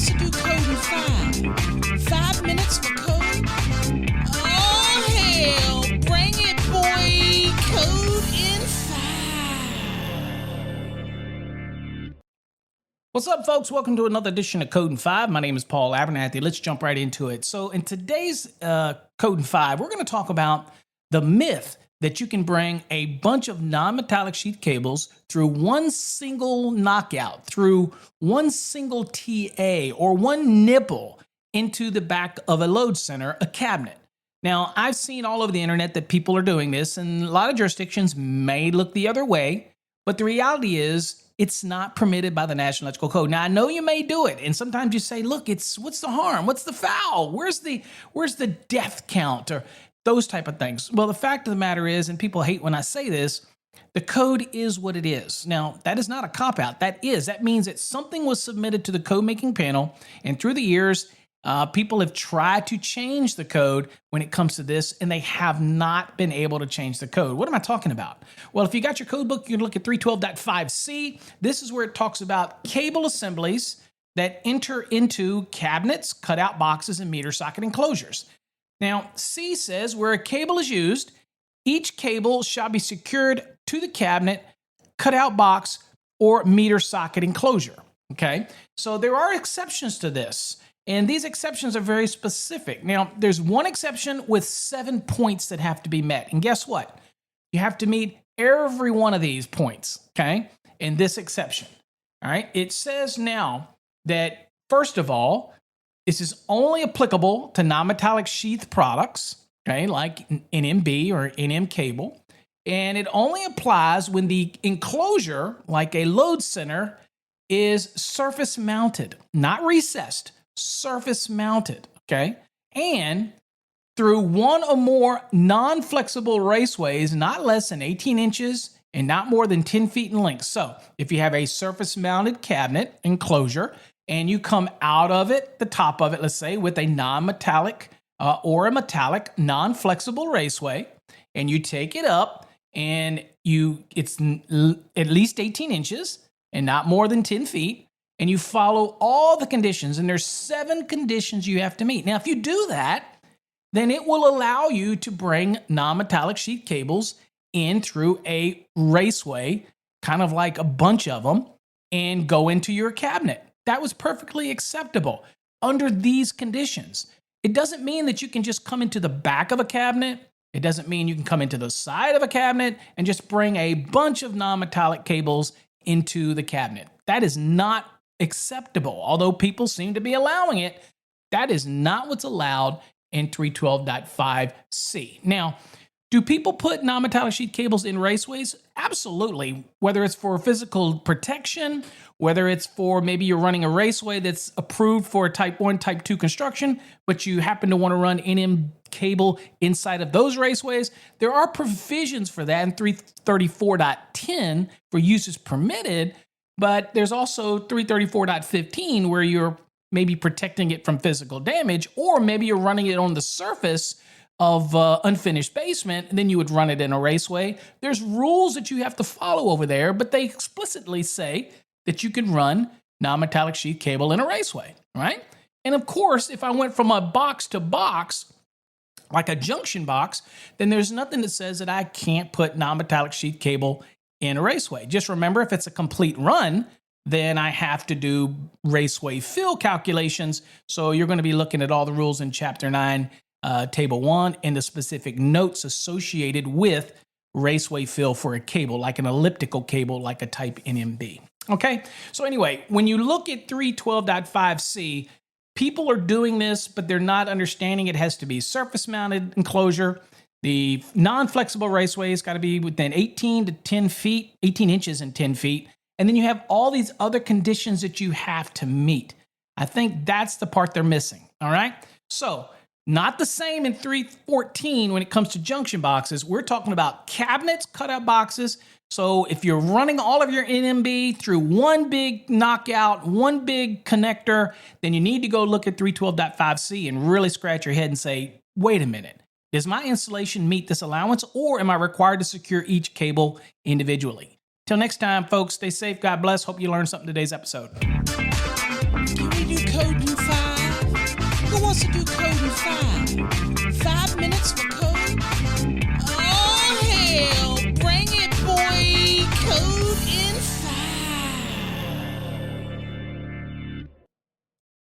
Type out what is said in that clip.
minutes to do code in 5. 5 minutes for code? Oh, hell. Bring it, boy. Code in 5. What's up, folks? Welcome to another edition of Code in 5. My name is Paul Abernathy. Let's jump right into it. So in today's Code in 5, we're going to talk about the myth that you can bring a bunch of non-metallic sheath cables through one single knockout, through one single TA or one nipple into the back of a load center, a cabinet. Now, I've seen all over the internet that people are doing this, and a lot of jurisdictions may look the other way, but the reality is it's not permitted by the National Electrical Code. Now, I know you may do it, and sometimes you say, look, what's the harm? What's the foul? Where's the death count? Or those type of things. Well, the fact of the matter is, and people hate when I say this, the code is what it is. Now, that is not a cop-out. That means that something was submitted to the code-making panel, and through the years, people have tried to change the code when it comes to this, and they have not been able to change the code. What am I talking about? Well, if you got your code book, you can look at 312.5C. This is where it talks about cable assemblies that enter into cabinets, cutout boxes, and meter socket enclosures. Now, C says where a cable is used, each cable shall be secured to the cabinet, cutout box, or meter socket enclosure. Okay, so there are exceptions to this, and these exceptions are very specific. Now, there's one exception with 7 points that have to be met, and guess what? You have to meet every one of these points, okay, in this exception. All right, it says now that, first of all, this is only applicable to non-metallic sheath products, okay, like NMB or NM cable. And it only applies when the enclosure, like a load center, is surface mounted, not recessed, surface mounted, okay? And through one or more non-flexible raceways, not less than 18 inches and not more than 10 feet in length. So if you have a surface mounted cabinet enclosure, and you come out of it, the top of it, let's say, with a non-metallic or a metallic non-flexible raceway, and you take it up, and it's at least 18 inches and not more than 10 feet, and you follow all the conditions, and there's 7 conditions you have to meet. Now, if you do that, then it will allow you to bring non-metallic sheath cables in through a raceway, kind of like a bunch of them, and go into your cabinet. That was perfectly acceptable under these conditions. It doesn't mean that you can just come into the back of a cabinet. It doesn't mean you can come into the side of a cabinet and just bring a bunch of non-metallic cables into the cabinet. That is not acceptable. Although people seem to be allowing it, that is not what's allowed in 312.5C. Now, do people put non-metallic sheath cables in raceways? Absolutely. Whether it's for physical protection, whether it's for maybe you're running a raceway that's approved for type 1, type 2 construction, but you happen to want to run NM cable inside of those raceways, there are provisions for that in 334.10 for uses permitted, but there's also 334.15 where you're maybe protecting it from physical damage, or maybe you're running it on the surface of unfinished basement, and then you would run it in a raceway. There's rules that you have to follow over there, but they explicitly say that you can run non-metallic sheath cable in a raceway, right? And of course, if I went from a box to box, like a junction box, then there's nothing that says that I can't put non-metallic sheath cable in a raceway. Just remember, if it's a complete run, then I have to do raceway fill calculations. So you're going to be looking at all the rules in Chapter 9, Table 1, and the specific notes associated with raceway fill for a cable, like an elliptical cable, like a type NMB. Okay, so anyway, when you look at 312.5C, people are doing this, but they're not understanding it has to be surface-mounted enclosure. The non-flexible raceway has got to be within 18 to 10 feet, 18 inches and 10 feet. And then you have all these other conditions that you have to meet. I think that's the part they're missing, all right? So, not the same in 314 when it comes to junction boxes. We're talking about cabinets, cutout boxes. So if you're running all of your NMB through one big knockout, one big connector, then you need to go look at 312.5C and really scratch your head and say, wait a minute, does my installation meet this allowance, or am I required to secure each cable individually? Till next time, folks, stay safe. God bless. Hope you learned something in today's episode. Can we do code in 5? Who wants to do code in 5? 5 minutes for